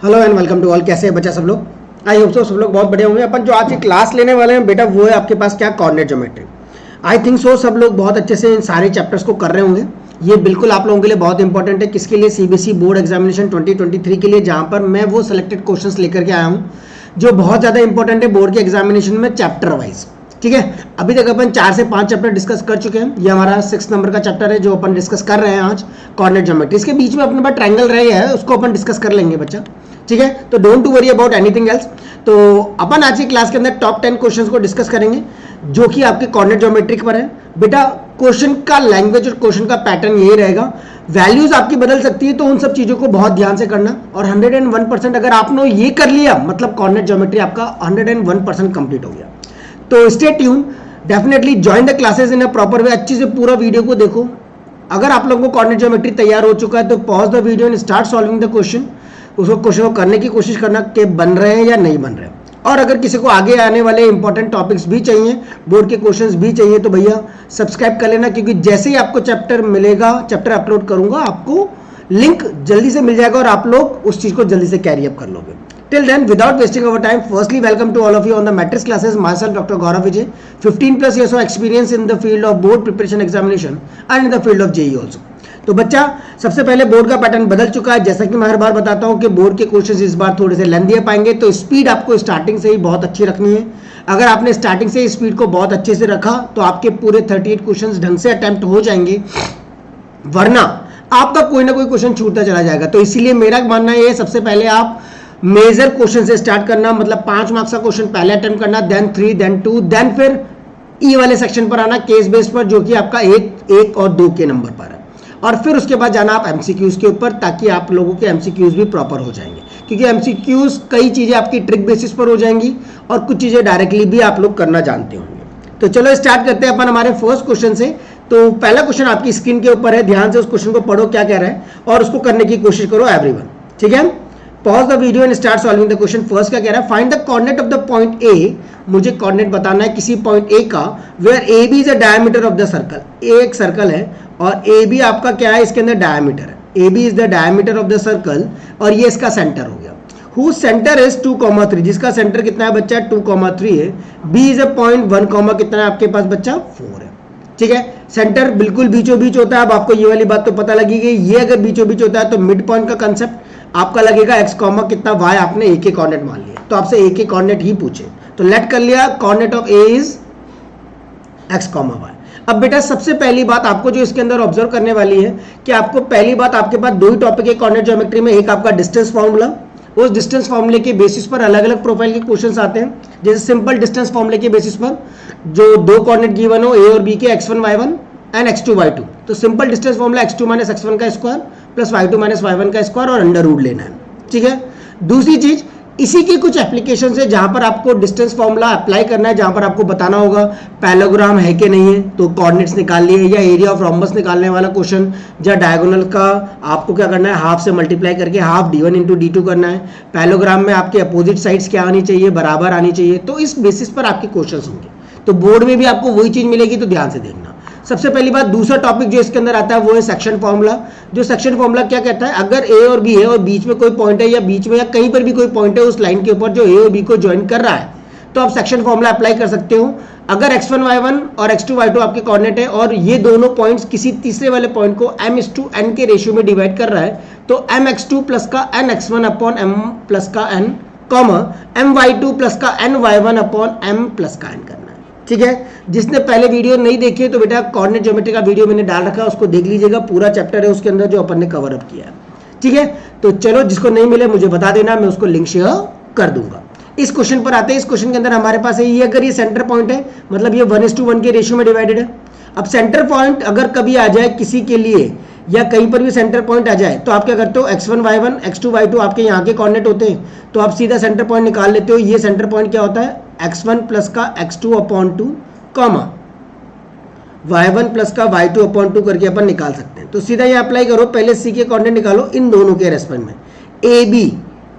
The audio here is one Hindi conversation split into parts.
Hello and welcome to all. कैसे हैं बच्चा सब लोग? आई होप सो सब लोग बहुत बढ़िया होंगे। अपन जो आज की क्लास लेने वाले हैं बेटा वो है आपके पास क्या, coordinate geometry. I think so सब लोग बहुत अच्छे से इन सारे चैप्टर्स को कर रहे होंगे। ये बिल्कुल आप लोगों के लिए बहुत इंपॉर्टेंट है। किसके लिए? सीबीएसई बोर्ड एग्जामिनेशन 2023 के लिए, जहां पर मैं वो सिलेक्टेड क्वेश्चंस लेकर के आया हूँ जो बहुत ज़्यादा इंपॉर्टेंट है बोर्ड के एग्जामिनेशन में चैप्टर वाइज। ठीक है, अभी तक अपन 4 से 5 चैप्टर डिस्कस कर चुके हैं। ये हमारा 6 नंबर का चैप्टर है जो अपन डिस्कस कर रहे हैं आज, कोऑर्डिनेट ज्योमेट्री। इसके बीच में अपने पास ट्रायंगल रह गया है, उसको अपन डिस्कस कर लेंगे बच्चा। ठीक है, तो don't to worry about anything else. तो अपन आज की क्लास के अंदर टॉप 10 क्वेश्चंस को डिस्कस करेंगे जो कि आपके कोऑर्डिनेट ज्योमेट्री पर है। बेटा क्वेश्चन का लैंग्वेज और क्वेश्चन का पैटर्न यही रहेगा। वैल्यूज आपकी बदल सकती है, तो उन सब चीजों को बहुत ध्यान से करना। और 101% अगर आपने ये कर लिया मतलब कोऑर्डिनेट ज्योमेट्री आपका 101% कंप्लीट हो गया। तो stay tune, definitely join the classes in a proper way. अच्छी से पूरा वीडियो को देखो। अगर आप लोगों को कोऑर्डिनेट ज्योमेट्री तैयार हो चुका है तो pause the video and start solving the question. उसको क्वेश्चन को करने की कोशिश करना कि बन रहे हैं या नहीं बन रहे हैं। और अगर किसी को आगे आने वाले इंपॉर्टेंट टॉपिक्स भी चाहिए, बोर्ड के क्वेश्चंस भी चाहिए, तो भैया सब्सक्राइब कर लेना, क्योंकि जैसे ही आपको चैप्टर मिलेगा, चैप्टर अपलोड करूंगा, आपको लिंक जल्दी से मिल जाएगा और आप लोग उस चीज को जल्दी से कैरी अप कर लोगे। Till then, without wasting our time, firstly welcome to all of you on the matrix classes. Myself, Dr. Gaurav Vijay, 15+ years of experience in the field of board preparation examination and in the field of JEE also. तो बच्चा सबसे पहले बोर्ड का पैटर्न बदल चुका है। जैसा कि मैं हर बार बताता हूं कि बोर्ड के क्वेश्चंस इस बार थोड़े से लेंथी पाएंगे, तो स्पीड आपको स्टार्टिंग से ही बहुत अच्छी रखनी है। अगर आपने स्टार्टिंग से स्पीड को बहुत अच्छे से रखा तो आपके पूरे 38 क्वेश्चंस ढंग से अटेम्प्ट हो जाएंगे, वरना आपका कोई ना कोई क्वेश्चन छूटता चला जाएगा। तो इसीलिए मेरा मानना है सबसे पहले आप मेजर क्वेश्चन से स्टार्ट करना, मतलब 5 मार्क्स का क्वेश्चन पहले अटेम्प्ट करना, देन 3, देन 2, देन फिर ई वाले सेक्शन पर आना केस बेस पर, जो कि आपका 1 और 2 के नंबर पर है। और फिर उसके बाद जाना आप एमसीक्यूज के ऊपर, ताकि आप लोगों के एमसीक्यूज भी प्रॉपर हो जाएंगे। क्योंकि एमसीक्यूज कई चीजें आपकी ट्रिक बेसिस पर हो जाएंगी और कुछ चीजें डायरेक्टली भी आप लोग करना जानते होंगे। तो चलो स्टार्ट करते हैं अपन हमारे फर्स्ट क्वेश्चन से। तो पहला क्वेश्चन आपकी स्क्रीन के ऊपर है, ध्यान से उस क्वेश्चन को पढ़ो क्या कह रहा है और उसको करने की कोशिश करो एवरीवन। ठीक है, pause the video and start solving the question. First क्या कह रहा है, find the coordinate of the point A. मुझे कोऑर्डिनेट बताना है किसी पॉइंट ए का, where A B is the diameter of the circle. A एक सर्कल है और ए बी आपका क्या है, इसके अंदर डायमीटर है। A B is the diameter of the circle और ये इसका सेंटर हो गया। हु सेंटर इज 2,3, जिसका सेंटर कितना है बच्चा, 2,3 है। बी इज अ पॉइंट 1, कितना है आपके पास बच्चा, 4 है। ठीक है, सेंटर बिल्कुल बीचों बीच होता है। अब आपको ये वाली बात तो पता लगी गई। ये अगर बीचों बीच होता है तो मिड पॉइंट का कंसेप्ट आपका लगेगा x, कितना y, आपने a के कोऑर्डिनेट मान लिया, तो आपसे a के कोऑर्डिनेट ही पूछे तो लेट कर लिया, coordinate of a is x, y। अब बेटा सबसे पहली बात आपको जो इसके अंदर ऑब्जर्व करने वाली है कि आपको पहली बात, आपके पास 2 ही टॉपिक है कोऑर्डिनेट ज्योमेट्री में। एक आपका डिस्टेंस फार्मूला, उस डिस्टेंस फार्मूले के बेसिस पर अलग अलग प्रोफाइल के क्वेश्चंस आते हैं। जैसे सिंपल डिस्टेंस फार्मूले के बेसिस पर जो 2 कोऑर्डिनेट गिवन हो, a और b के x1 y1 and x2 y2, तो simple distance formula x2 - x1 का स्क्वायर प्लस y2 - y1 का स्क्वायर और अंडर रूट लेना है। ठीक है, दूसरी चीज इसी की कुछ एप्लीकेशन है जहां पर आपको डिस्टेंस फार्मूला अप्लाई करना है, जहां पर आपको बताना होगा पैरेललोग्राम है कि नहीं है, तो कोऑर्डिनेट्स निकाल लिए, या एरिया ऑफ रोम्बस निकालने वाला क्वेश्चन, या डायगोनल का आपको क्या करना है, हाफ से मल्टीप्लाई करके हाफ d1 × d2 करना है। पैरेललोग्राम में आपके अपोजिट साइड्स क्या आनी चाहिए, बराबर आनी चाहिए। तो इस बेसिस पर आपके क्वेश्चंस होंगे। तो बोर्ड में भी आपको वही चीज मिलेगी, तो ध्यान से देखना। सबसे पहली बात, दूसरा टॉपिक जो इसके अंदर आता है वो है सेक्शन फार्मूला। जो सेक्शन फार्मूला क्या कहता है, अगर ए और बी है और बीच में कोई पॉइंट है, या बीच में या कहीं पर भी कोई पॉइंट है उस लाइन के ऊपर जो ए और बी को ज्वाइन कर रहा है, तो आप सेक्शन फार्मूला अप्लाई कर सकते हो। अगर x1 y1 और x2 y2 आपके कोऑर्डिनेट है और ये दोनों पॉइंट्स किसी तीसरे वाले पॉइंट को m/n के रेशियो में डिवाइड कर रहा है, तो mx2 प्लस का nx1 अपॉन m प्लस का n, my2 प्लस का ny1 अपॉन m प्लस का n करना है। ठीक है, जिसने पहले वीडियो नहीं देखी है तो बेटा कोऑर्डिनेट ज्योमेट्री का वीडियो मैंने डाल रखा है, उसको देख लीजिएगा। पूरा चैप्टर है उसके अंदर जो अपन ने कवर अप किया है। ठीक है, तो चलो जिसको नहीं मिले मुझे बता देना, मैं उसको लिंक शेयर कर दूंगा। इस क्वेश्चन पर आते हैं। इस क्वेश्चन के अंदर हमारे पास है ये, अगर ये सेंटर पॉइंट है मतलब ये 1:1 के रेशियो में डिवाइडेड है। अब सेंटर पॉइंट अगर कभी आ जाए किसी के लिए, या कहीं पर भी सेंटर पॉइंट आ जाए, तो आप क्या करते हो, x1 y1 x2 y2 आपके यहाँ के कोऑर्डिनेट होते हैं, तो आप सीधा सेंटर पॉइंट निकाल लेते हो। ये सेंटर पॉइंट क्या होता है, x1 प्लस का x2 अपॉन 2, y1 प्लस का y2 अपॉन 2 करके अपन निकाल सकते हैं। तो सीधा ये अप्लाई करो, पहले c के कोऑर्डिनेट निकालो इन दोनों के रेस्पेक्ट में। A B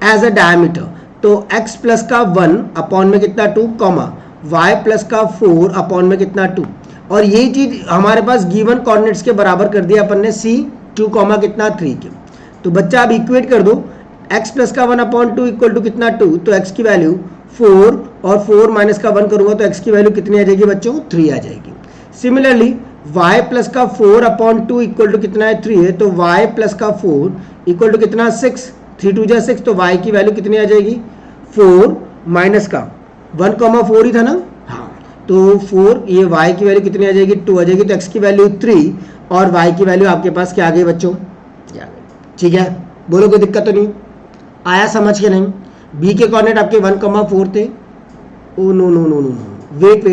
as a diameter, तो x प्लस का 1 अपॉन में कितना 2, y प्लस का 4 अपॉन में कितना 2। और यही चीज हमारे पास गिवन कोऑर्डिनेट्स के बराबर कर दिया अपन ने, c 2, कितना 3 के। तो बच्चा अब इक्वेट कर दो, x प्लस का 1/2 इक्वल टू कितना 2, तो x की वैल्यू 4 और 4 माइनस का 1 करूंगा तो x की वैल्यू कितनी आ जाएगी बच्चों, 3 आ जाएगी। सिमिलरली y प्लस का 4/2 इक्वल टू कितना है 3 है, तो y प्लस का 4 इक्वल टू कितना 6, 3 2 6, तो y की वैल्यू कितनी आ जाएगी 4 माइनस का 1,4 ही था ना, हाँ तो 4, ये y की वैल्यू कितनी आ जाएगी 2 आ जाएगी, तो x की वैल्यू 3 और y की वैल्यू आपके पास क्या आ गई बच्चों, ठीक है। बोलो कोई दिक्कत तो नहीं आया समझ के नहीं। b के कोऑर्डिनेट आपके 1,4 थे, oh no no no no wait,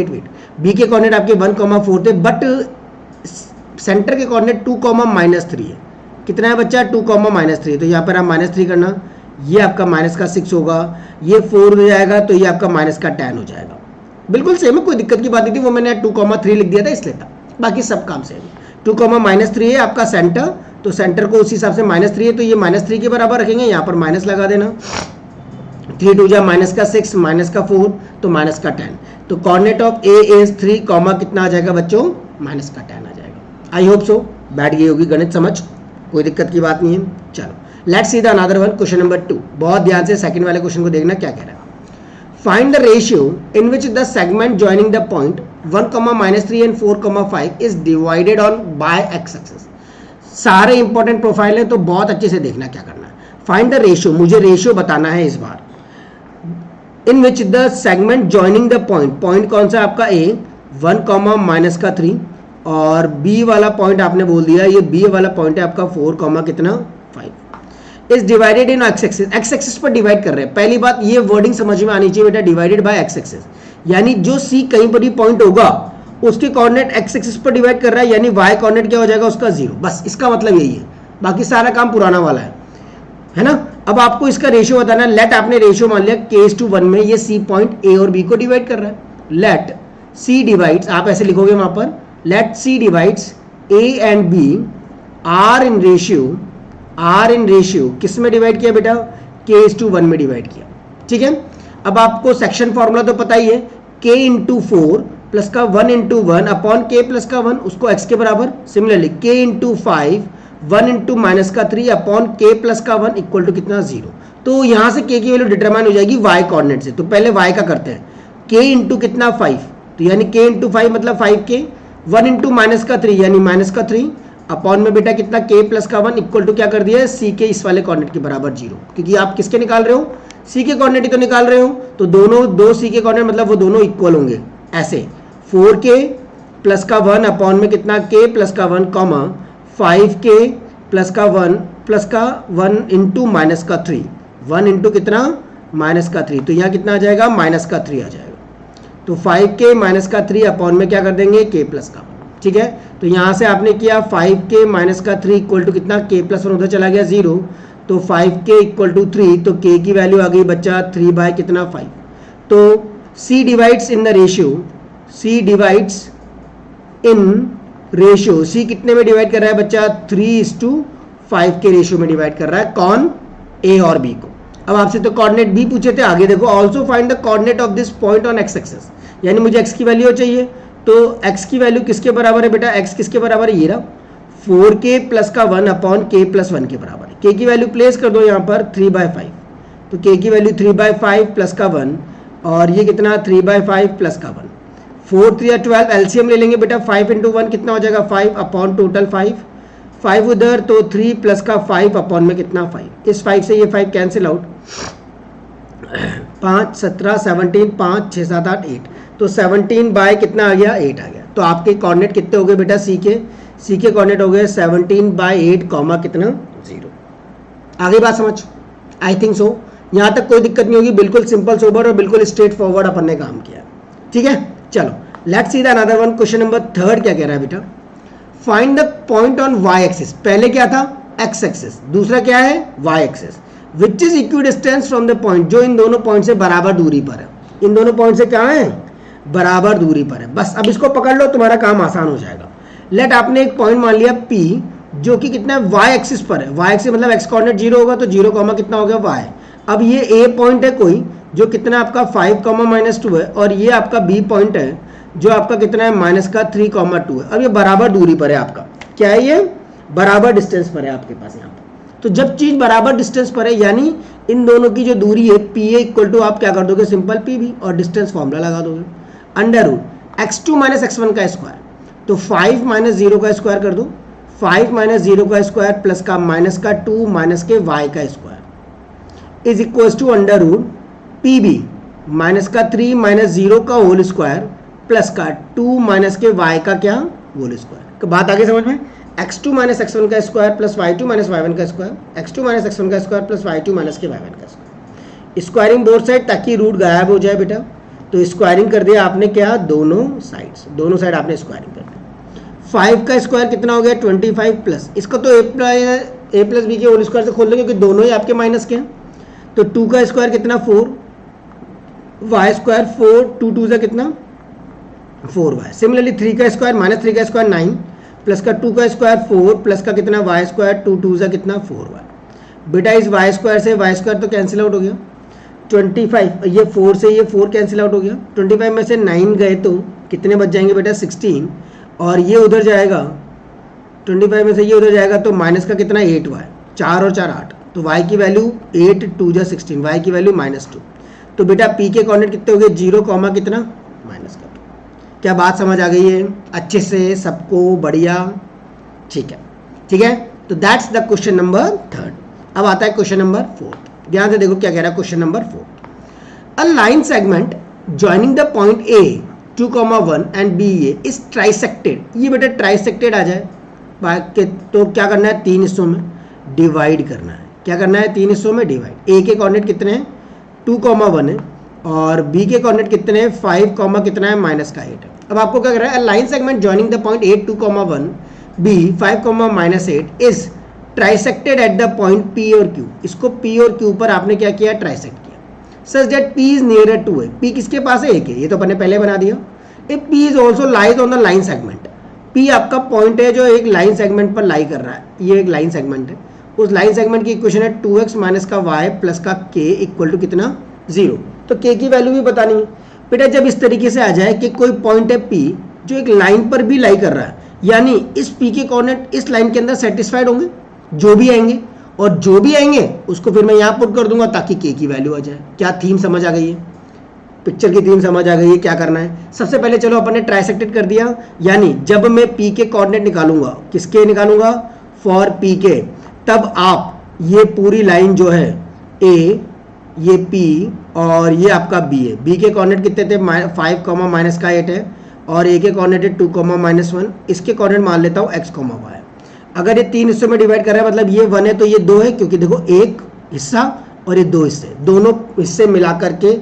b के कोऑर्डिनेट आपके 1,4 थे, बट सेंटर के कोऑर्डिनेट 2,-3 है। कितना है बच्चा 2,-3, तो यहाँ पर आप -3 करना, ये आपका माइनस का 6 होगा, ये 4 हो जाएगा, तो ये आपका माइनस का 10 हो जाएगा। बिल्कुल सेम है, कोई दिक्कत की बात नहीं थी, वो मैंने 2,3 लिख दिया था इसलिए था, बाकी सब काम सेम है। 2,-3 है आपका सेंटर, तो सेंटर को उस हिसाब से -3 है, तो ये -3 के बराबर रखेंगे, यहाँ पर माइनस लगा देना, 3 2 जा माइनस का 6 माइनस का 4 तो माइनस का 10, तो कोऑर्डिनेट ऑफ ए इज 3, कितना आ जाएगा बच्चों, माइनस का 10 आ जाएगा। आई होप सो बैठ गई होगी गणित समझ, कोई दिक्कत की बात नहीं है। चलो let's see the another one, question number 2। बहुत ध्यान से सेकंड वाले क्वेश्चन को देखना क्या कह रहा है। Find the ratio in which the segment joining the point 1,-3 and 4,5 is divided on by X axis. सारे इंपॉर्टेंट प्रोफाइल है तो बहुत अच्छे से देखना क्या करना है। फाइंड द रेशियो, मुझे रेशियो बताना है इस बार, in which the segment joining the point, point कौन सा आपका ए 1,-3 और बी वाला पॉइंट आपने बोल दिया, ये बी वाला पॉइंट है आपका 4,5 is divided in x axis. X axis पर डिवाइड कर रहे हैं। पहली बात ये वर्डिंग समझ में आनी चाहिए बेटा, डिवाइडेड बाय एक्स एक्सिस, यानी जो सी कहीं पर भी पॉइंट होगा उसके कोऑर्डिनेट एक्स एक्सिस पर डिवाइड कर रहा है, यानी वाई कोऑर्डिनेट क्या हो जाएगा उसका 0, बस इसका मतलब यही है, बाकी सारा काम पुराना वाला है ना। अब आपको इसका रेशियो बताना है। लेट आपने रेशियो मान लिया k:1 में ये सी पॉइंट ए और बी को डिवाइड कर रहा है। लेट सी डिवाइड्स, आप ऐसे लिखोगे वहां पर, let C divides A and B are in ratio किस में डिवाइड किया बेटा, k:1 में डिवाइड किया, ठीक है। अब आपको सेक्शन फॉर्मूला तो पता ही है, k × 4 प्लस का 1 × 1 अपॉन k प्लस का 1, उसको x के बराबर। सिमिलरली k × 5 1 × माइनस का 3 अपॉन k प्लस का 1 इक्वल टू कितना 0। तो यहां से k की वैल्यू डिटरमाइन हो जाएगी y कोऑर्डिनेट से। तो पहले y का करते हैं, k × कितना 5, तो यानी k × 5 मतलब 5k, 1 × माइनस का 3 यानी माइनस का 3 अपॉन में बेटा कितना k प्लस का 1 इक्वल टू क्या कर दिया है c के इस वाले कोऑर्डिनेट के बराबर 0, क्योंकि आप किसके निकाल रहे हो, c के कोऑर्डिनेट ही तो निकाल रहे हो, तो दोनों दो c के कोऑर्डिनेट मतलब वो दोनों इक्वल होंगे। ऐसे 4k प्लस का 1 अपॉन में कितना k प्लस का 1 कॉमा 5k प्लस का 1 × माइनस का 3, 1 × कितना माइनस का 3, तो यहाँ कितना आ जाएगा माइनस का 3 आ जाएगा। तो 5k माइनस का 3 अपॉन में क्या कर देंगे k प्लस का 1, ठीक है। तो यहाँ से आपने किया 5k माइनस का 3 इक्वल टू कितना k प्लस 1 उधर चला गया 0, तो 5k इक्वल टू 3, तो k की वैल्यू आ गई बच्चा 3 बाय कितना 5। तो c divides in the ratio, c divides in ratio, c कितने में डिवाइड कर रहा है बच्चा 3:5 के रेशियो में डिवाइड कर रहा है, कौन, a और b को। अब आपसे तो कोऑर्डिनेट b पूछे थे, आगे देखो also find the coordinate of this point on x axis, यानी मुझे x की वैल्यू चाहिए, तो x की वैल्यू किसके बराबर है बेटा, x किसके बराबर है, ये रहा 4k प्लस का 1 अपॉन k प्लस 1 के बराबर है। k की वैल्यू प्लेस कर दो यहाँ पर 3/5, तो k की वैल्यू 3/5 प्लस का 1 और ये कितना 3/5 प्लस का 1, 4 3 12, एलसीएम ले लेंगे बेटा, 5 × 1 कितना हो जाएगा 5 अपॉन टोटल 5 उधर, तो 3 प्लस का 5 अपॉन में कितना 5, इस 5 से ये 5 कैंसिल आउट, 5 17 17 5 6 7 8 8, तो 17 बाय कितना आ गया 8 आ गया। तो आपके कोऑर्डिनेट कितने हो गए बेटा, सी के कोऑर्डिनेट हो गए 17/8 कॉमा कितना 0। आगे बात समझ, आई थिंक सो यहाँ तक कोई दिक्कत नहीं होगी, बिल्कुल सिंपल सोबर और बिल्कुल स्ट्रेट फॉरवर्ड अपन ने काम किया, ठीक है। चलो let's see the another one, question number 3 क्या कह रहा है बेटा, find the point on y axis. पहले क्या था x एक्सिस, दूसरा क्या है y axis, which is equidistance from the point, जो इन दोनों पॉइंट से बराबर दूरी पर है। इन दोनों पॉइंट से क्या है, बराबर दूरी पर है। बस अब इसको पकड़ लो, तुम्हारा काम आसान हो जाएगा। लेट आपने एक पॉइंट मान लिया P जो कि कितना है y एक्सिस पर है, y एक्सिस मतलब x कोऑर्डिनेट 0 होगा, तो 0 कॉमा कितना हो गया y। अब ये A पॉइंट है कोई जो कितना आपका 5, -2 है, और ये आपका B पॉइंट है जो आपका कितना है -3, 2 है। अब ये बराबर दूरी पर है आपका, क्या है ये, बराबर डिस्टेंस पर है आपके पास यहाँ पर। तो जब चीज बराबर डिस्टेंस पर है, यानी इन दोनों की जो दूरी है पी ए इक्वल टू आप क्या कर दोगे, सिंपल पी बी और डिस्टेंस फॉर्मूला लगा दोगे, under root x2 minus x1 का स्क्वायर, तो 5 माइनस 0 का स्क्वायर कर दो, 5 माइनस 0 का स्क्वायर प्लस का माइनस का 2 माइनस के y का square is equal to under root P B minus का 3 माइनस 0 का होल स्क्वायर प्लस का 2 माइनस के y का क्या होल स्क्वायर। बात आगे समझ में, x2 माइनस x1 का square plus y2 minus y1 का स्क्वायर, x2 माइनस x1 का स्क्वायर प्लस y2 माइनस के y1 का स्क्वायर, स्क्वायरिंग बोथ साइड ताकि रूट गायब हो जाए बेटा। तो स्क्वायरिंग कर दिया आपने क्या, दोनों साइड आपने स्क्वायरिंग कर दिया। 5 का स्क्वायर कितना हो गया 25 प्लस, इसको तो a प्लस बी के होल स्क्वायर से खोल दो क्योंकि दोनों ही आपके माइनस के हैं। तो 2 का स्क्वायर कितना 4, y स्क्वायर 4, 2 2 से कितना 4y। सिमिलरली 3 का स्क्वायर माइनस 3 का स्क्वायर 9 प्लस का 2 का स्क्वायर 4 प्लस का कितना y स्क्वायर 2 2 से कितना 4y। बेटा इस y स्क्वायर से y स्क्वायर तो कैंसिल आउट हो गया, 25 ये 4 से ये 4 कैंसिल आउट हो गया, 25 में से 9 गए तो कितने बच जाएंगे बेटा 16, और ये उधर जाएगा 25 में से ये उधर जाएगा तो माइनस का कितना 8y, 4 और 4 8, तो y की वैल्यू 8 2 जा 16, y की वैल्यू -2। तो बेटा p के कोऑर्डिनेट कितने हो गए 0 कॉमा कितना -2। क्या बात समझ आ गई है अच्छे से सबको, बढ़िया, ठीक है। तो दैट्स द क्वेश्चन नंबर 3। अब आता है क्वेश्चन नंबर 4। ध्यान से देखो क्या कह रहा है question number 4। A line segment joining the point A 2,1 and B A is trisected. ये बेटा ट्राइसेक्टेड आ जाए तो क्या करना है, 3 हिस्सों में डिवाइड करना है। क्या करना है, 3 हिस्सों में डिवाइड। ए के कोऑर्डिनेट कितने हैं 2,1 है और बी के कोऑर्डिनेट कितने हैं 5, कितना है -8 है। अब आपको क्या कर रहा है, line segment joining the point A 2,1 B 5, -8 is trisected at the point P और Q। इसको P और Q पर आपने क्या किया, ट्राइसेक्ट किया such that P is nearer to A। P किसके पास है, A के, ये तो अपन ने पहले बना दिया। If P is also lies on the line segment, P आपका पॉइंट है जो एक लाइन सेगमेंट पर लाई कर रहा है, ये एक लाइन सेगमेंट है। उस लाइन सेगमेंट की इक्वेशन है 2x माइनस का y प्लस का k इक्वल टू कितना 0। तो k की वैल्यू भी बतानी है बेटा। जब इस तरीके से आ जाए कि कोई पॉइंट है P जो एक लाइन पर भी लाई कर रहा है, यानी इस P के कोऑर्डिनेट इस लाइन के अंदर सेटिस्फाइड होंगे, जो भी आएंगे, और जो भी आएंगे उसको फिर मैं यहाँ पुट कर दूंगा ताकि k की वैल्यू आ जाए। क्या थीम समझ आ गई है, पिक्चर की थीम समझ आ गई है। क्या करना है, सबसे पहले चलो अपन ने ट्राइसेक्टेड कर दिया, यानी जब मैं P के कोऑर्डिनेट निकालूंगा, किसके निकालूंगा, फॉर P के, तब आप ये पूरी लाइन जो है A, ये P और ये आपका B है। B के कोऑर्डिनेट कितने थे 5, -8 है और A के कोऑर्डिनेट है 2, -1। इसके कोऑर्डिनेट मान लेता हूँ x, y। अगर ये 3 हिस्सों में डिवाइड कर रहा है मतलब ये 1 है तो ये 2 है, क्योंकि देखो एक हिस्सा और ये 2 हिस्से, दोनों हिस्से मिलाकर के,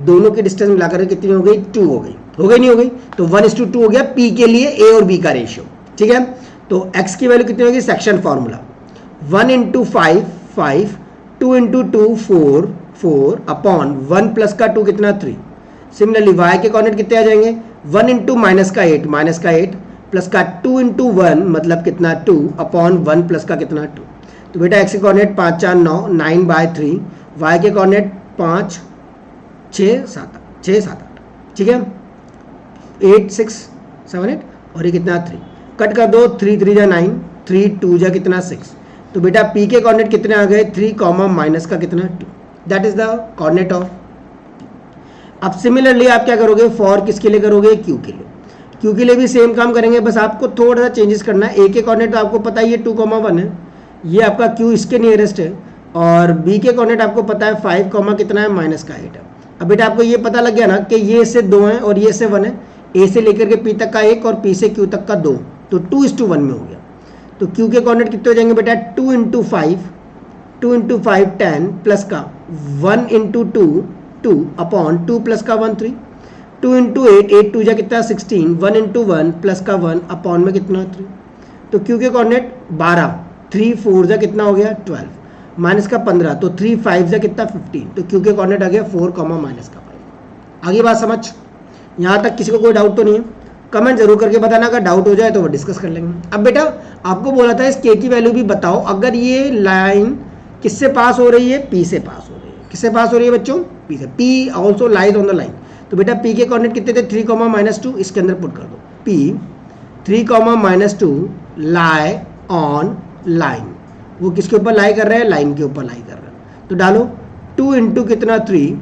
दोनों की डिस्टेंस मिलाकर के कितनी हो गई 2 हो गई नहीं हो गई, तो 1:2 हो गया P के लिए A और B का रेशियो। ठीक है, तो x की वैल्यू कितनी होगी, सेक्शन फॉर्मूला 1 × 5 5, 2 × 2 4 4 अपॉन 1 प्लस का 2 कितना 3। सिमिलरली y के कोऑर्डिनेट कितने आ जाएंगे 1 × -8 प्लस का 2 × 1 मतलब कितना 2 अपॉन 1 प्लस का कितना 2। तो बेटा x के कोऑर्डिनेट 5 4 9 9/3, y के कोऑर्डिनेट 5 6 7 8, ठीक है 8 6 7 8 और ये कितना 3, कट कर दो 3 3 जा 9, 3 2 जा कितना 6। तो बेटा P के कोऑर्डिनेट कितने आ गए 3, माइनस का कितना 2, that is the coordinate of. अब सिमिलरली आप क्या करोगे, फॉर किसके लिए करोगे, Q के लिए। Q के लिए भी सेम काम करेंगे, बस आपको थोड़ा सा चेंजेस करना है। A के कोऑर्डिनेट तो आपको पता ही है 2, 1 है, ये आपका Q इसके नियरेस्ट है, और B के कोऑर्डिनेट आपको पता है 5, कितना है -8 है। अब बेटा आपको ये पता लग गया ना कि ये से 2 है और ये से 1 है, A से लेकर के P तक का 1 और P से Q तक का 2, तो 2:1 में हो गया। तो Q के कोऑर्डिनेट कितने हो जाएंगे बेटा 2 × 5 10 प्लस का 1 × 2 2 अपॉन 2 प्लस का 1 3, 2 × 8 8 2 जा कितना 16, 1 × 1 प्लस का 1 अपॉन में कितना 3। तो Q के कोऑर्डिनेट 12, 3 4 जा कितना हो गया 12, माइनस का 15, तो 3 5 जा कितना 15। तो Q के कोऑर्डिनेट आ गया 4, -5। आगे बात समझ, यहाँ तक किसी को कोई डाउट तो नहीं है, कमेंट जरूर करके बताना, अगर डाउट हो जाए तो वो डिस्कस कर लेंगे। अब बेटा आपको बोला था इस K की वैल्यू भी बताओ, अगर ये लाइन किससे पास हो रही है, P से पास हो रही है। किससे पास हो रही है बच्चों, P से। P also lies on the line, तो बेटा P के कोऑर्डिनेट कितने थे 3, -2, इसके अंदर पुट कर दो P 3, -2 लाई ऑन लाइन, वो किसके ऊपर लाई कर रहा है, लाइन के ऊपर लाई कर रहा है। तो डालो 2 इंटू कितना 3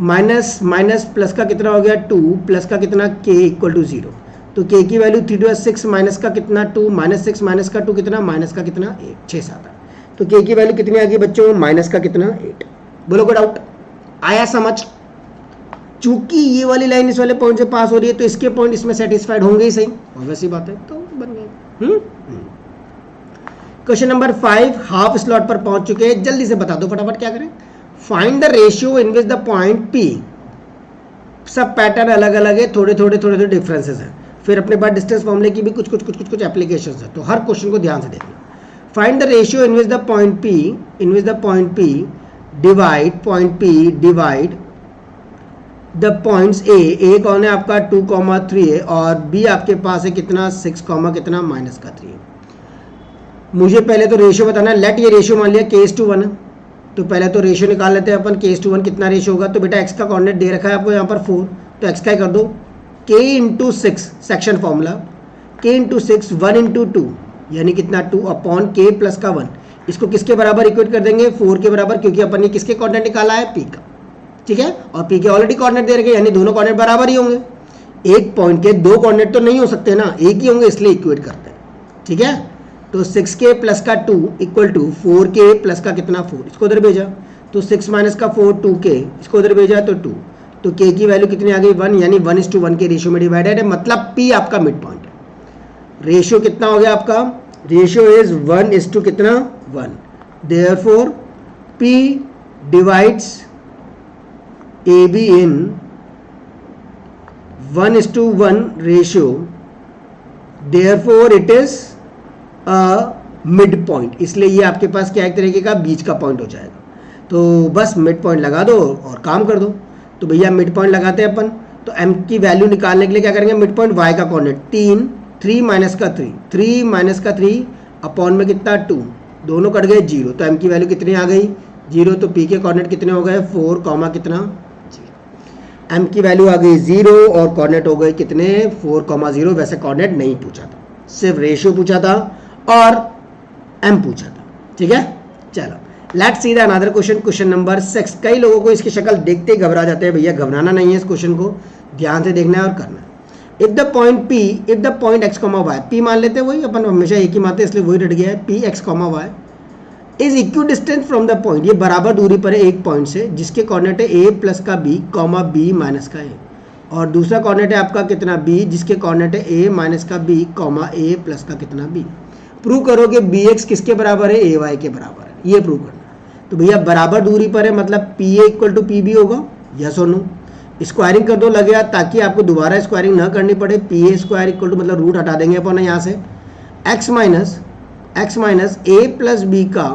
माइनस माइनस प्लस का कितना हो गया 2 प्लस का कितना k इक्वल टू 0। तो k की वैल्यू 3 2 6 माइनस का कितना 2 माइनस 6 माइनस का 2 कितना माइनस का कितना 8 6 7 तो k की वैल्यू कितनी आ गई बच्चों, माइनस का कितना 8। बोलो कोई डाउट आया समझ? चूंकि ये वाली लाइन इस वाले पॉइंट से पास हो रही है तो इसके पॉइंट इसमें सेटिस्फाइड होंगे ही सही, ऑब्वियस बात है, तो बन गए। क्वेश्चन नंबर 5 हाफ स्लॉट पर पहुंच चुके हैं, जल्दी से बता दो फटाफट क्या करें। Find the ratio in which the point P, सब पैटर्न अलग अलग है, थोड़े थोड़े डिफरेंसेस हैं, फिर अपने पास डिस्टेंस फॉर्मूले की भी कुछ एप्लीकेशंस है, तो हर क्वेश्चन को ध्यान से देखना। Find the ratio in which the point P divide the points A कौन है आपका 2,3 है और बी आपके पास है कितना 6, कितना माइनस का 3 है। मुझे पहले तो रेशियो बताना है। लेट ये रेशियो मान लिया k:1 है, तो पहले तो रेशियो निकाल लेते हैं अपन। k:1 कितना रेशियो होगा, तो बेटा x का कोऑर्डिनेट दे रखा है आपको यहाँ पर 4, तो x का कर दो k into 6 section formula k into 6 1 into 2 यानी कितना 2 अपॉन k प्लस का 1। इसको किसके बराबर इक्वेट कर देंगे 4 के बराबर, क्योंकि अपन ने किसके कोऑर्डिनेट निकाला है p का, ठीक है, और p के ऑलरेडी कोऑर्डिनेट दे रखे यानी दोनों कोऑर्डिनेट बराबर ही होंगे। एक पॉइंट के दो कोऑर्डिनेट तो नहीं हो सकते ना, एक ही होंगे, इसलिए इक्वेट करते हैं, ठीक है। तो 6k प्लस का 2 इक्वल टू 4k प्लस का कितना 4, इसको उधर भेजा तो 6 माइनस का 4 2k, इसको उधर भेजा तो 2, तो k की वैल्यू कितनी आ गई 1, यानी 1:1 के रेशियो में डिवाइडेड है, मतलब p आपका मिड पॉइंट है। रेशियो कितना हो गया आपका, रेशियो इज 1 कितना 1, therefore p divides AB in 1:1 ratio, therefore it is mid point, इसलिए ये आपके पास क्या एक तरीके का बीच का पॉइंट हो जाएगा। तो बस मिड पॉइंट लगा दो और काम कर दो। तो भैया मिड पॉइंट लगाते हैं अपन, तो m की वैल्यू निकालने के लिए क्या करेंगे, मिड पॉइंट y का कोऑर्डिनेट 3 माइनस का 3 माइनस का 3 अपॉन में कितना 2, दोनों कट गए 0, तो m की वैल्यू कितनी आ गई 0, तो p के कोऑर्डिनेट कितने हो गए 4, कितना 0, m की वैल्यू आ गई 0 और कोऑर्डिनेट हो गए कितने 4, 0। वैसे कोऑर्डिनेट नहीं पूछा था, सिर्फ रेशियो पूछा था और m पूछा था, ठीक है। चलो let's see the another question, question number 6। कई लोगों को इसकी शक्ल देखते ही घबरा जाते हैं, भैया घबराना नहीं है, इस क्वेश्चन को ध्यान से देखना है और करना है। If the point x, y, p मान लेते हैं, वही अपन हमेशा एक ही मानते हैं इसलिए वही रट गया है, p x, y is equidistant from the point, ये बराबर दूरी पर है एक पॉइंट से जिसके कोऑर्डिनेट है a प्लस का b, b माइनस का a, और दूसरा कोऑर्डिनेट है आपका कितना b जिसके कोऑर्डिनेट है a माइनस का b, a प्लस का कितना b। प्रूव करो कि bx किसके बराबर है, ay के बराबर है, ये प्रूव करना। तो भैया बराबर दूरी पर है मतलब pa इक्वल टू pb होगा, यस और नो। स्क्वायरिंग कर दो लगेगा ताकि आपको दोबारा स्क्वायरिंग ना करनी पड़े, pa स्क्वायर इक्वल टू मतलब रूट हटा देंगे अपन यहाँ से, x minus a plus b का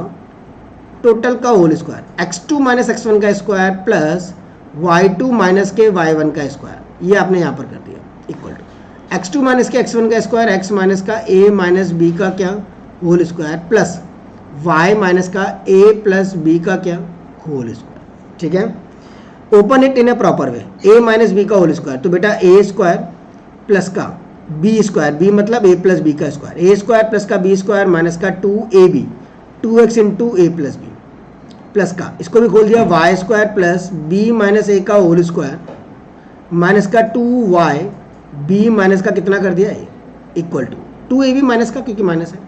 टोटल का whole square, x2 minus x1 का स्क्वायर प्लस y2 माइनस के y1 का स्क्वायर, ये आपने यहाँ पर कर दिया इक्वल टू x2 माइनस के x1 का स्क्वायर, x माइनस का a माइनस b का क्या whole square plus y minus का a प्लस b का क्या होल स्क्वायर, ठीक है। Open it in a proper way, a minus b का होल स्क्वायर, तो बेटा a स्क्वायर प्लस का b स्क्वायर, b मतलब a प्लस b का स्क्वायर, a स्क्वायर प्लस का b स्क्वायर माइनस का 2ab 2x into a plus b plus का, इसको भी खोल दिया y square plus b minus a का होल स्क्वायर माइनस का 2y b माइनस का कितना कर दिया a equal to 2ab minus का, क्योंकि माइनस है,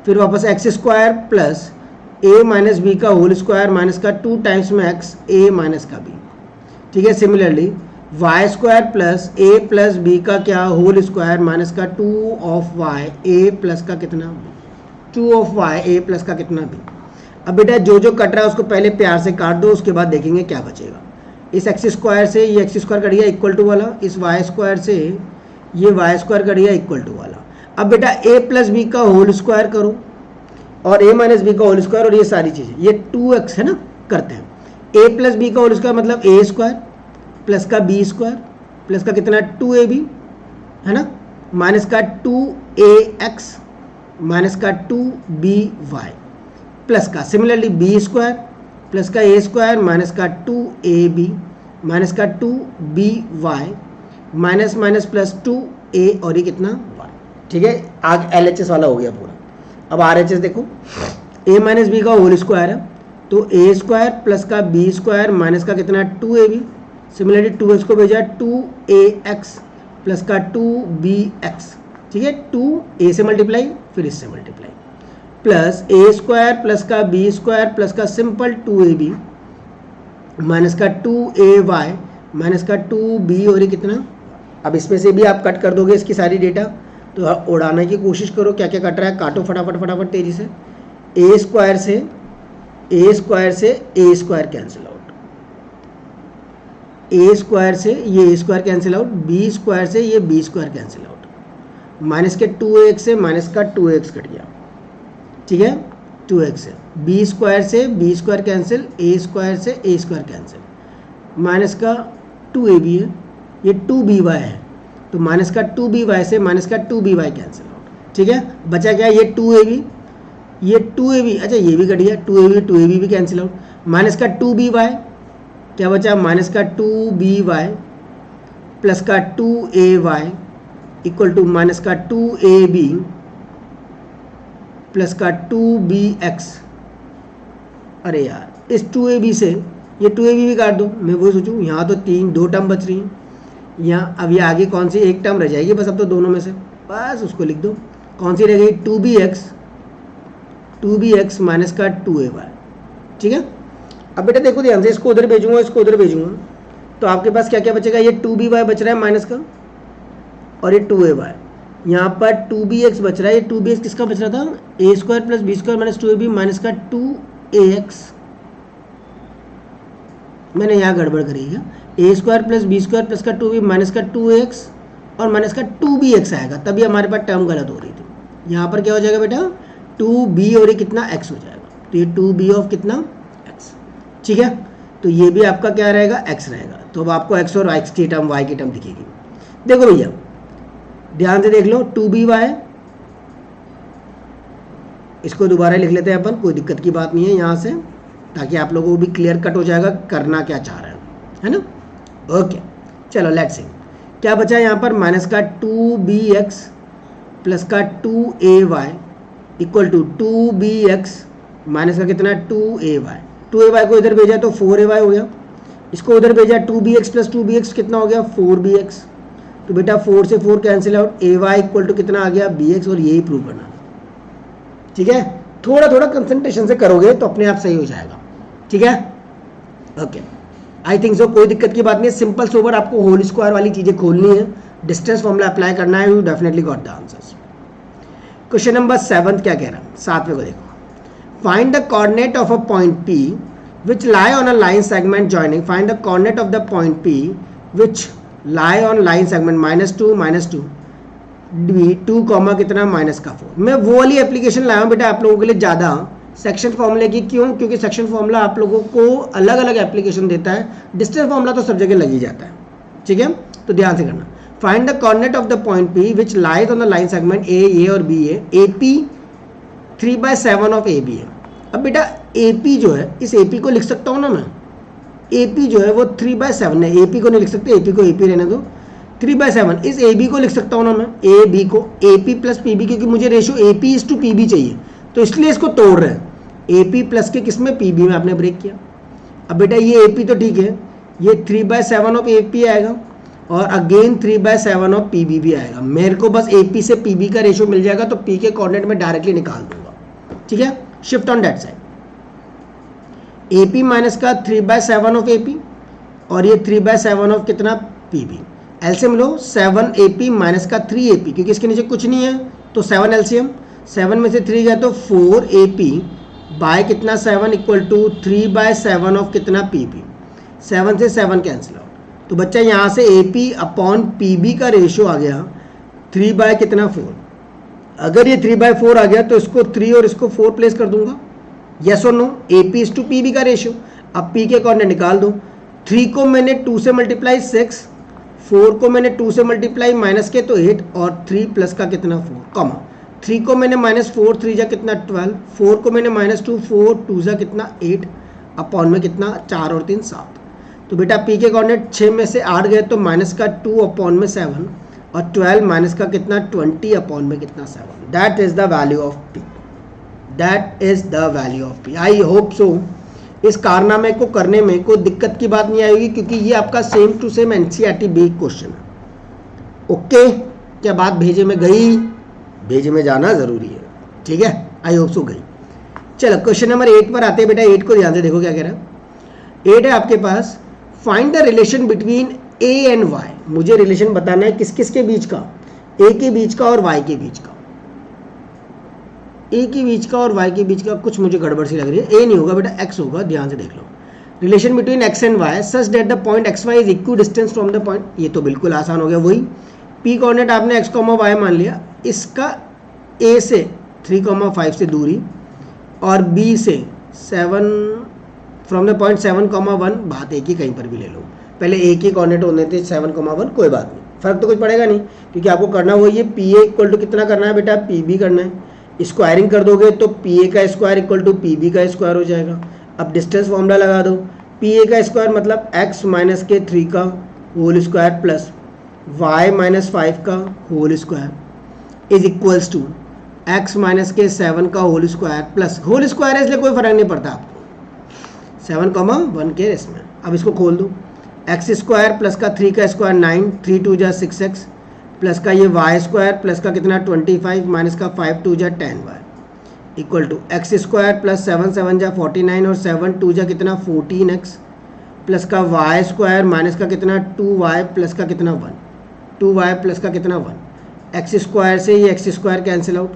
फिर वापस X square plus a minus B का होल स्क्वायर माइनस का 2 टाइम्स में x a माइनस का b, ठीक है। Similarly Y square plus a plus B का क्या होल स्क्वायर माइनस का 2 ऑफ y a प्लस का कितना 2 ऑफ y a प्लस का कितना b। अब बेटा जो जो कट रहा है उसको पहले प्यार से काट दो, उसके बाद देखेंगे क्या बचेगा। इस एक्स स्क्वायर से ये एक्स स्क्वायर कट गया इक्वल टू वाला, इस वाई स्क्वायर से ये वाई स्क्वायर कट गया इक्वल टू वाला। अब बेटा a प्लस बी का होल स्क्वायर करो और a माइनस बी का होल स्क्वायर और ये सारी चीज़ें, ये 2x है ना, करते हैं। a प्लस बी का होल स्क्वायर मतलब a स्क्वायर प्लस का b स्क्वायर प्लस का कितना 2ab है ना, माइनस का 2ax माइनस का 2by प्लस का सिमिलरली b स्क्वायर प्लस का a स्क्वायर माइनस का 2ab माइनस का 2by minus minus plus 2a और ये कितना y, ठीक है। आगे LHS वाला हो गया पूरा। अब RHS देखो, ए माइनस बी का होल स्क्वायर है, तो ए स्क्वायर प्लस का बी स्क्वायर माइनस का कितना 2ab, सिमिलरली 2x को भेजा 2ax प्लस का 2bx, ठीक है, 2a से मल्टीप्लाई फिर इससे मल्टीप्लाई, प्लस ए स्क्वायर प्लस का बी स्क्वायर प्लस का सिंपल 2ab माइनस का 2ay माइनस का 2b और ये कितना, अब इसमें से भी आप कट कर दोगे इसकी सारी डेटा, तो उड़ाने की कोशिश करो, क्या क्या कट रहा है काटो फटाफट फटाफट तेजी से। ए स्क्वायर से A square cancel out, A square से ये A square cancel out, B square से ये B square cancel out, minus के 2x से माइनस का 2x कट गया, ठीक है, 2x से बी स्क्वायर कैंसिल, ए स्क्वायर कैंसिल, माइनस का 2ab है, ये 2by है, तो माइनस का 2by से माइनस का 2by कैंसिल आउट, ठीक है, बचा क्या ये 2ab, अच्छा ये भी कट गया, 2ab भी कैंसिल आउट, माइनस का 2by क्या बचा, माइनस का 2by प्लस का 2ay इक्वल टू माइनस का 2ab प्लस का 2bx। अरे यार इस 2ab से ये 2ab भी काट दो, मैं वही सोचूं, यहाँ तो दो टर्म बच रही हैं, यहाँ अब ये आगे कौन सी एक टर्म रह जाएगी बस, अब तो दोनों में से बस उसको लिख दो, कौन सी रह गई 2bx माइनस का 2ay, ठीक है। अब बेटा देखो ध्यान से, इसको उधर भेजूंगा तो आपके पास क्या क्या बचेगा, ये 2by बच रहा है माइनस का और ये 2ay, यहाँ पर 2bx बच रहा है, ये 2bx किसका बच रहा था, A square plus B square minus 2ab minus का 2ax, मैंने यहाँ गड़बड़ करी है, A square plus B square plus का 2b माइनस का 2ax और माइनस का 2bx आएगा, तभी हमारे पास टर्म गलत हो रही थी। यहाँ पर क्या हो जाएगा बेटा 2b और ये कितना x हो जाएगा, तो ये 2b ऑफ कितना x, ठीक है, तो ये भी आपका क्या रहेगा x रहेगा, तो अब आपको x और x की टर्म y की टर्म दिखेगी। देखो भैया ध्यान से देख लो 2by, इसको दोबारा लिख लेते हैं अपन, कोई दिक्कत की बात नहीं है यहाँ से, ताकि आप लोगों को भी क्लियर कट हो जाएगा करना क्या चाह रहे हैं, है ना। ओके चलो लेट्स सी क्या बचा यहाँ पर, माइनस का 2bx प्लस का 2ay equal to 2bx minus का कितना 2ay को इधर भेजा तो 4ay हो गया, इसको उधर भेजा 2bx प्लस 2bx कितना हो गया 4bx, तो बेटा 4 से 4 cancel out, ay equal to कितना आ गया bx, और यही प्रूव करना, ठीक है, थोड़ा थोड़ा कंसंट्रेशन से करोगे तो अपने आप सही हो जाएगा, ठीक है। ओके आई थिंक सो, कोई दिक्कत की बात नहीं है, सिंपल सोबर आपको होल स्क्वायर वाली चीजें खोलनी है, डिस्टेंस फॉर्मूला अप्लाई करना है, you definitely got the answers. Question number 7 क्या कह रहा है, 7वें को देखो, find the coordinate of a point P which lie on a line segment joining, find the coordinate of the point P which lie on line segment -2 2 comma कितना -4। मैं वो वाली एप्लीकेशन लाया हूँ बेटा आप लोगों के लिए ज़्यादा सेक्शन फॉर्मूले की, क्यों, क्योंकि सेक्शन फॉर्मूला आप लोगों को अलग अलग एप्लीकेशन देता है, डिस्टेंस फॉर्मूला तो सब जगह लग ही जाता है, ठीक है, तो ध्यान से करना। Find the coordinate of the point P which lies on the line segment A और B है, AP 3/7 ऑफ AB है। अब बेटा AP जो है, इस AP को लिख सकता हूँ ना मैं, AP जो है वो 3/7 है, AP को नहीं लिख सकते, AP को AP रहने दो, 3/7 इस AB को लिख सकता हूँ ना मैं, AB को AP प्लस PB, क्योंकि मुझे रेशियो AP/PB चाहिए, तो इसलिए इसको तोड़ रहे हैं, AP प्लस के किस में PB में आपने ब्रेक किया। अब बेटा ये AP तो ठीक है, ये 3/7 ऑफ AP आएगा और अगेन 3/7 ऑफ PB भी आएगा, मेरे को बस AP से PB का रेशियो मिल जाएगा तो P के कोऑर्डिनेट में डायरेक्टली निकाल दूंगा, ठीक है, shift on that side, AP minus का 3/7 ऑफ AP और ये 3/7 ऑफ कितना PB, एलसीएम लो 7AP माइनस का 3AP, क्योंकि इसके नीचे कुछ नहीं है तो 7 एलसीएम, 7 में से 3 गया तो 4AP बाय कितना 7 इक्वल टू 3/7 ऑफ कितना PB, 7 से 7 कैंसिल आउट, तो बच्चा यहाँ से AP अपॉन PB का रेशियो आ गया 3 कितना 4, अगर ये 3/4 आ गया तो इसको 3 और इसको 4 प्लेस कर दूंगा, यस और नो, AP/PB का रेशियो, अब P के कोऑर्डिनेट निकाल दो, 3 को मैंने 2 से मल्टीप्लाई 6, 4 को मैंने 2 से मल्टीप्लाई माइनस के तो 8 और 3 प्लस का कितना 4, कॉमा 3 को मैंने -4 3 जा कितना 12, 4 को मैंने -2 4 2 जा कितना 8 अपॉन में कितना 4 और 3 7, तो बेटा P के कोऑर्डिनेट 6 में से 8 गए तो माइनस का 2 अपॉन में 7 और 12 माइनस का कितना 20 अपॉन में कितना 7, that is the value of P। That is the value of P. I hope so इस कारनामे को करने में कोई दिक्कत की बात नहीं आएगी, क्योंकि ये आपका same to same NCERT based question है। ओके, क्या बात भेजे में गई? भेजे में जाना जरूरी है, ठीक है। आई होप सो गई। चलो क्वेश्चन नंबर 8 पर आते हैं बेटा। 8 को ध्यान से देखो क्या कह रहा है। 8 है आपके पास, find the relation between A and Y. मुझे रिलेशन बताना है किस किस के बीच का, ए के बीच का और वाई के बीच का। ए के बीच का और वाई के बीच का कुछ मुझे गड़बड़ सी लग रही है। ए नहीं होगा बेटा, एक्स होगा, ध्यान से देख लो। Relation between X and Y such that the point X Y is equidistant from the point. ये तो बिल्कुल आसान हो गया। वही पी कोऑर्डिनेट आपने एक्स कॉमा वाई मान लिया, इसका ए से 3,5 से दूरी और बी से 7 फ्रॉम द पॉइंट 7,1, बात एक ही कहीं पर भी ले लो। पहले एक ही कोऑर्डिनेट होने थे 7,1, कोई बात नहीं, फर्क तो कुछ पड़ेगा नहीं, क्योंकि आपको करना वही है। पी ए इक्वल टू कितना करना है बेटा, पी बी करना है। स्क्वायरिंग कर दोगे तो पी ए का square equal to P B का स्क्वायर हो जाएगा। अब डिस्टेंस फॉर्मूला लगा दो, पी ए का स्क्वायर मतलब x माइनस के 3 का whole square plus y minus 5 का whole square is equals to x minus के 7 का whole square plus whole square है, इसलिए कोई फर्क नहीं पड़ता आपको 7,1 के रेस में। अब इसको खोल दो, एक्स स्क्वायर प्लस का 3 का स्क्वायर 9, 3 2 जा 6x प्लस का ये वाई स्क्वायर प्लस का कितना 25 माइनस का 5 2 जा 10y equal to X square plus 7 7 जा 49 और 7 2 जा कितना 14x प्लस का वाई स्क्वायर माइनस का कितना 2y प्लस का कितना 1, 2y प्लस का कितना 1। एक्स स्क्वायर से ये X square cancel out,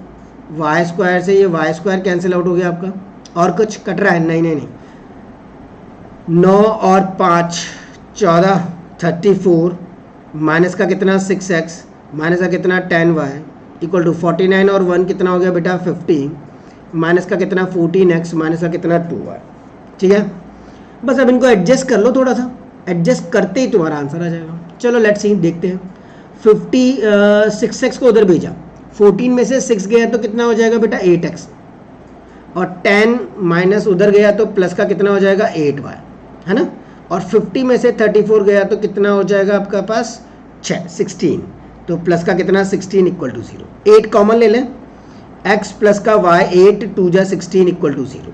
Y square से ये वाई स्क्वायर कैंसिल आउट हो गया आपका। और कुछ कट रहा है? नहीं नहीं नहीं। 9 और 5 14, 34 माइनस का कितना 6x माइनस का कितना 10y इक्वल टू 49 और 1 कितना हो गया बेटा 50 माइनस का कितना 14x माइनस का कितना 2y। ठीक है, बस अब इनको एडजस्ट कर लो, थोड़ा सा एडजस्ट करते ही तुम्हारा आंसर आ जाएगा। चलो लेट्स सी, देखते हैं। 6x को उधर भेजा, 14 में से 6 गया तो कितना हो जाएगा बेटा 8x और 10 माइनस उधर गया तो प्लस का कितना हो जाएगा 8y, है ना। और 50 में से 34 गया तो कितना हो जाएगा आपका पास 16, तो प्लस का कितना 16 इक्वल टू 0। 8 कॉमन ले लें, x प्लस का y 8 2 जा 16 इक्वल टू 0।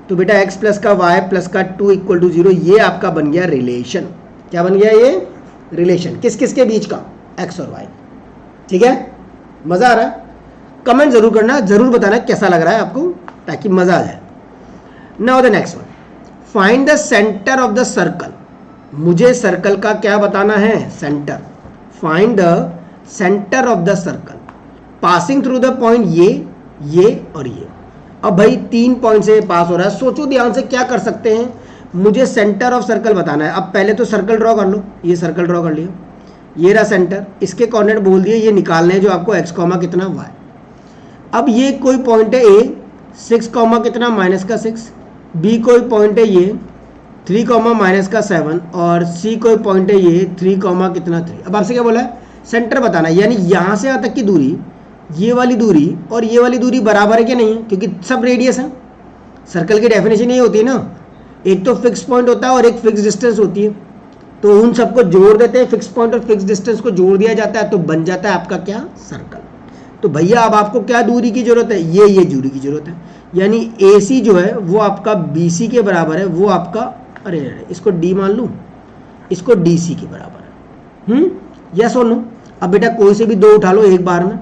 तो बेटा x प्लस का y प्लस का 2 इक्वल टू 0, ये आपका बन गया रिलेशन। क्या बन गया ये? रिलेशन। किस किस के बीच का? x और y। ठीक है, मज़ा आ रहा है? कमेंट जरूर करना, जरूर बताना कैसा लग रहा है आपको, ताकि मज़ा आ जाए। Now the next one, find the centre of the circle. मुझे सर्कल का क्या बताना है? Centre. Find the centre of the circle passing through the point ये और ये। अब भाई 3 पॉइंट से पास हो रहा है, सोचो ध्यान से क्या कर सकते हैं। मुझे सेंटर ऑफ सर्कल बताना है। अब पहले तो सर्कल ड्रॉ कर लो, ये सर्कल ड्रॉ कर लिया, ये रहा सेंटर, इसके कोऑर्डिनेट बोल दिए, ये निकालने हैं जो आपको x कॉमा कितना y। अब ये कोई पॉइंट है a 6 कॉमा कितना माइनस का 6, b कोई पॉइंट है ये 3 कॉमा माइनस का 7 और c कोई पॉइंट है ये 3 कॉमा कितना 3। अब आपसे क्या बोला है? सेंटर बताना है, यानी यहाँ से यहाँ तक की दूरी, ये वाली दूरी और ये वाली दूरी बराबर है कि नहीं है, क्योंकि सब रेडियस है। सर्कल की डेफिनेशन यही होती है ना, एक तो फिक्स पॉइंट होता है और एक फिक्स डिस्टेंस होती है, तो उन सबको जोड़ देते हैं, फिक्स पॉइंट और फिक्स डिस्टेंस को जोड़ दिया जाता है तो बन जाता है आपका क्या? सर्कल। तो भैया अब आपको क्या दूरी की जरूरत है? ये दूरी की जरूरत है, यानी AC जो है वो आपका BC के बराबर है, वो आपका, अरे इसको D मान लूँ, इसको DC के बराबर है। यस और नो? अब बेटा कोई से भी 2 उठा लो एक बार में,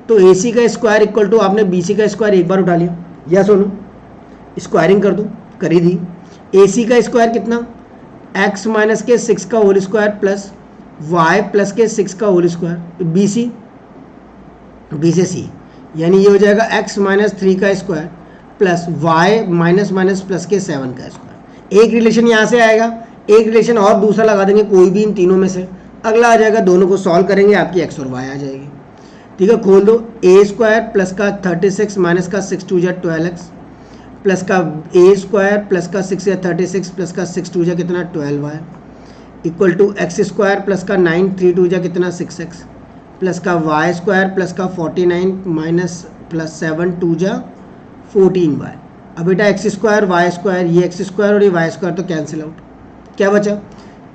तो AC का स्क्वायर इक्वल टू आपने BC का स्क्वायर एक बार उठा लिया। यस और नो? स्क्वायरिंग कर दो, कर ही दी। AC का स्क्वायर कितना? x माइनस के 6 का whole square plus y plus के 6 का होल स्क्वायर, BC B से C, यानी ये हो जाएगा x माइनस 3 का square plus y minus minus plus के 7 का स्क्वायर। एक रिलेशन यहाँ से आएगा, एक रिलेशन और दूसरा लगा देंगे, कोई भी इन तीनों में से, अगला आ जाएगा, दोनों को सॉल्व करेंगे, आपकी x और y आ जाएगी। ठीक है, खोल दो, a स्क्वायर प्लस का 36 माइनस का 6 2 जा 12x प्लस का a स्क्वायर प्लस का 6 या 36 प्लस का 6 2 जा कितना 12y equal to x square plus का 9 3 2 जा कितना 6x प्लस का y स्क्वायर प्लस का 49 माइनस प्लस 7 2 जा 14y। अब बेटा x स्क्वायर y स्क्वायर, ये x स्क्वायर और ये y स्क्वायर तो कैंसिल आउट, क्या बचा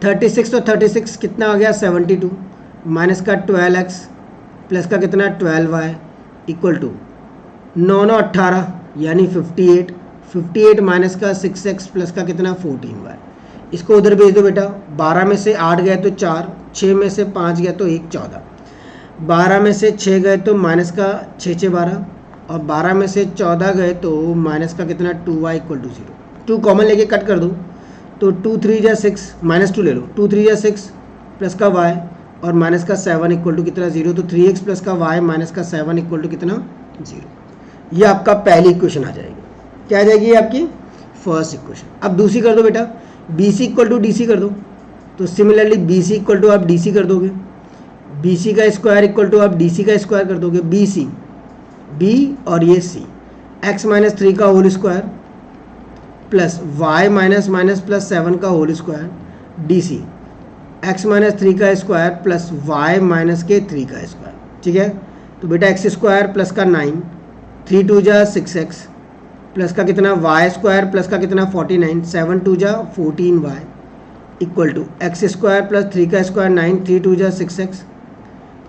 36, तो 36 कितना आ गया 72 माइनस का 12x प्लस का कितना 12y इक्वल टू 9 9 18 यानी 58, 58 माइनस का 6x प्लस का कितना 14y। इसको उधर भेज दो बेटा। 12 में से 8 गए तो 4, 6 में से 5 गया तो 1, 14, 12 में से 6 गए तो माइनस का 6 6 12, और 12 में से 14 गए तो माइनस का कितना 2y इक्वल टू 0। 2 कॉमन लेके कट कर दो तो 2 3 जा 6, माइनस 2 ले लो, 2 3 जा 6 प्लस का y और माइनस का 7 इक्वल टू कितना 0। तो 3x प्लस का y माइनस का 7 इक्वल टू कितना 0। ये आपका पहली इक्वेशन आ जाएगी। क्या आ जाएगी ये आपकी फर्स्ट इक्वेशन। अब दूसरी कर दो बेटा, BC इक्वल टू DC कर दो। तो सिमिलरली BC इक्वल टू आप DC कर दोगे, BC का स्क्वायर इक्वल टू आप DC का स्क्वायर कर दोगे। BC B और ये C, x माइनस 3 का whole square plus y minus minus plus 7 का whole square, DC x minus 3 का स्क्वायर प्लस y माइनस के 3 का स्क्वायर। ठीक है, तो बेटा एक्स स्क्वायर प्लस का 9, 3 2 जा 6x प्लस का कितना y स्क्वायर प्लस का कितना 49, 7 2 जा 14y equal to X square plus 3 का स्क्वायर 9, 3 2 जा 6x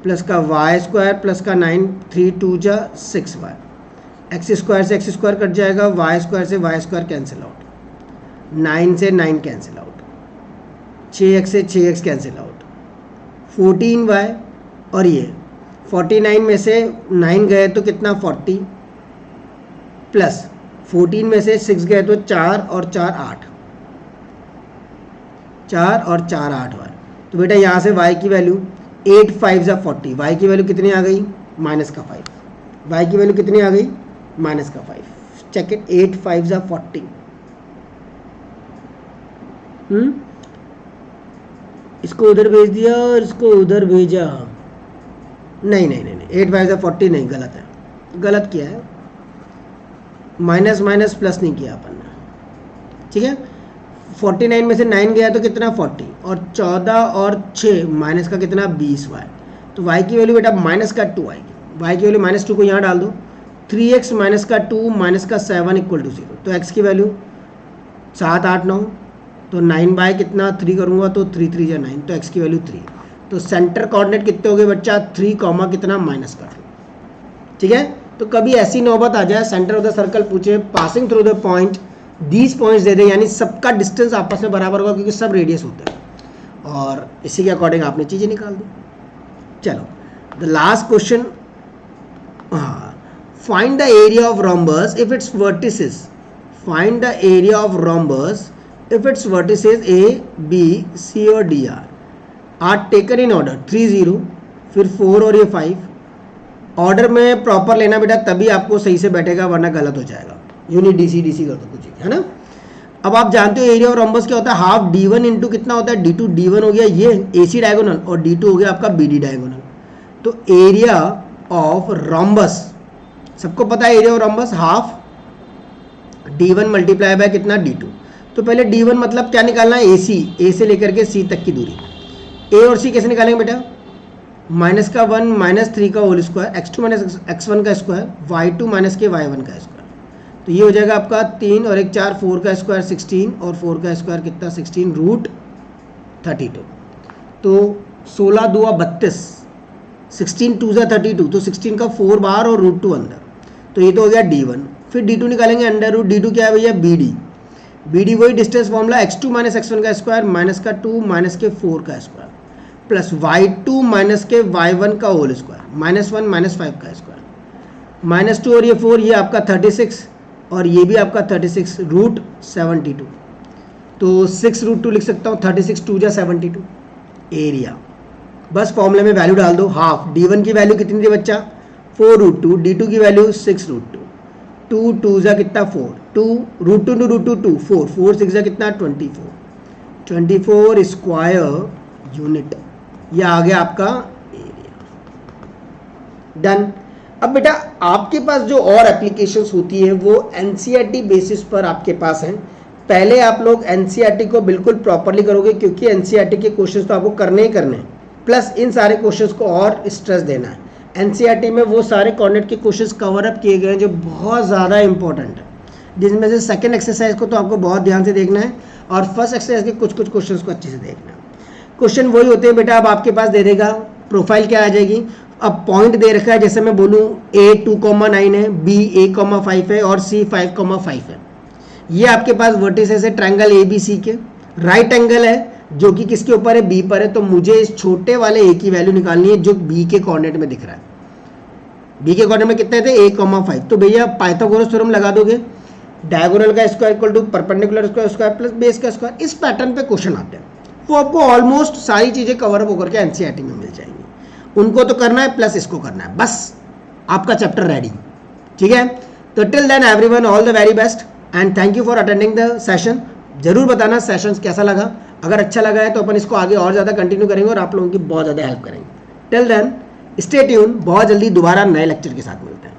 प्लस का y स्क्वायर प्लस का 9, 3 2 जा 6y। एक्स स्क्वायर से एक्स स्क्वायर कट जाएगा, y स्क्वायर से y स्क्वायर कैंसिल आउट, 9 से 9 कैंसिल आउट, 6x से 6x कैंसिल आउट, 14y और ये 49 में से 9 गए तो कितना 40 प्लस 14 में से 6 गए तो 4 और 4 8, 4 और 4 8 y। तो बेटा यहाँ से y की वैल्यू 8 5 जा 40, y की वैल्यू कितनी आ गई माइनस का 5, y की वैल्यू कितनी आ गई माइनस का 5। चेक इट, 8 5 जा 40। इसको उधर भेज दिया और इसको उधर भेजा। नहीं नहीं नहीं, 8 5 जा 40 नहीं, गलत है, गलत किया है, माइनस माइनस प्लस नहीं किया अपन ने। ठीक है, 49 में से 9 गया तो कितना 40 और 14 और 6 माइनस का कितना 20y। तो y की वैल्यू बेटा माइनस का 2 आएगी, y की वैल्यू माइनस 2 को यहाँ डाल दो, 3x माइनस का 2 माइनस का 7 इक्वल टू 0। तो x की वैल्यू 7 8 9, तो 9 बाय कितना 3 करूँगा तो 3 3 या 9, तो x की वैल्यू 3। तो सेंटर कोऑर्डिनेट कितने हो गए बच्चा 3 कॉमा कितना माइनस का 2। ठीक है, तो कभी ऐसी नौबत आ जाए सेंटर ऑफ द सर्कल पूछे, passing through the point, these points दे दे, यानी सबका डिस्टेंस आपस में बराबर होगा क्योंकि सब रेडियस होते हैं, और इसी के अकॉर्डिंग आपने चीज़ें निकाल दी। चलो the last question, find the area of rhombus if its vertices, find the area of rhombus if its vertices A B C और D are taken in order 3 0 फिर 4 और ये 5। ऑर्डर में प्रॉपर लेना बेटा, तभी आपको सही से बैठेगा, वरना गलत हो जाएगा। यूनिट DC DC कर दो कुछ, है ना। अब आप जानते हो एरिया ऑफ रोम्बस क्या होता है, हाफ D1 इंटू कितना होता है D2। D1 हो गया ये AC डायगोनल और D2 हो गया आपका BD डायगोनल। तो एरिया ऑफ रोम्बस सबको पता है, area of rhombus half D1 multiply by कितना D2। तो पहले D1 मतलब क्या निकालना है AC, A से लेकर के C तक की दूरी। A और C कैसे निकालेंगे बेटा, माइनस का 1 माइनस 3 का whole square, x2 minus x1 का स्क्वायर, y2 माइनस के y1 का स्क्वायर। तो ये हो जाएगा आपका 3 और 1 4, 4 का स्क्वायर 16 और 4 का स्क्वायर कितना 16 रूट 32। तो 16 2 32, 16 2 जा 32, तो 16 का 4 बाहर और रूट 2 अंदर। तो ये तो हो गया D1। फिर D2 निकालेंगे, अंडर रूट D2 क्या है भैया BD। BD वही distance formula x2 minus x1 का स्क्वायर माइनस का 2 माइनस के 4 का स्क्वायर प्लस y2 माइनस के y1 का होल स्क्वायर माइनस 1 माइनस 5 का स्क्वायर माइनस 2 और ये 4, ये आपका 36 और ये भी आपका 36 रूट 72। तो 6 रूट 2 लिख सकता हूँ, 36 2 जा 72 एरिया। बस फॉर्मूले में वैल्यू डाल दो, हाफ D1 की वैल्यू कितनी थी बच्चा 4 रूट 2, D2 की वैल्यू 6 रूट 2, 2 2 जा कितना 4, 2 रूट 2 रूट 2 2 4, 4 6 जा कितना 24, 24 स्क्वायर यूनिट। यह आ गया आपका एरिया। डन। अब बेटा आपके पास जो और एप्लीकेशंस होती है वो एनसीईआरटी बेसिस पर आपके पास हैं। पहले आप लोग एनसीईआरटी को बिल्कुल प्रॉपरली करोगे क्योंकि एनसीईआरटी के क्वेश्चंस तो आपको करने ही करने हैं, प्लस इन सारे क्वेश्चंस को और स्ट्रेस देना है। एनसीईआरटी में वो सारे कोऑर्डिनेट के क्वेश्चंस कवर अप किए गए हैं जो बहुत ज़्यादा इंपॉर्टेंट है, जिसमें से सेकंड एक्सरसाइज को तो आपको बहुत ध्यान से देखना है और फर्स्ट एक्सरसाइज के कुछ कुछ क्वेश्चंस को अच्छे से देखना है। क्वेश्चन वही होते हैं बेटा, अब आपके पास दे देगा, प्रोफाइल क्या आ जाएगी, अब पॉइंट दे रखा है, जैसे मैं बोलूँ A 2,9 है, B A,5 है और C 5,5 है। ये आपके पास वर्टिसेस है ट्रायंगल ABC के, राइट एंगल है जो कि किसके ऊपर है, B पर है। तो मुझे इस छोटे वाले A की वैल्यू निकालनी है जो B के कोऑर्डिनेट में दिख रहा है। B के कोऑर्डिनेट में कितने थे, A,5। तो भैया पाइथागोरस थ्योरम लगा दोगे, डायगोनल का square equal to perpendicular square plus base का स्क्वायर। इस पैटर्न पे क्वेश्चन आते हैं, वो आपको ऑलमोस्ट सारी चीजें कवर अप होकर के एनसीईआरटी में मिल जाएंगी। उनको तो करना है प्लस इसको करना है, बस आपका चैप्टर रेडी। ठीक है, तो till then everyone all the very best and thank you for attending the session. जरूर बताना सेशन कैसा लगा, अगर अच्छा लगा है तो अपन इसको आगे और ज़्यादा कंटिन्यू करेंगे और आप लोगों की बहुत ज़्यादा हेल्प करेंगे। टिल देन स्टे ट्यून, बहुत जल्दी दोबारा नए लेक्चर के साथ मिलते हैं।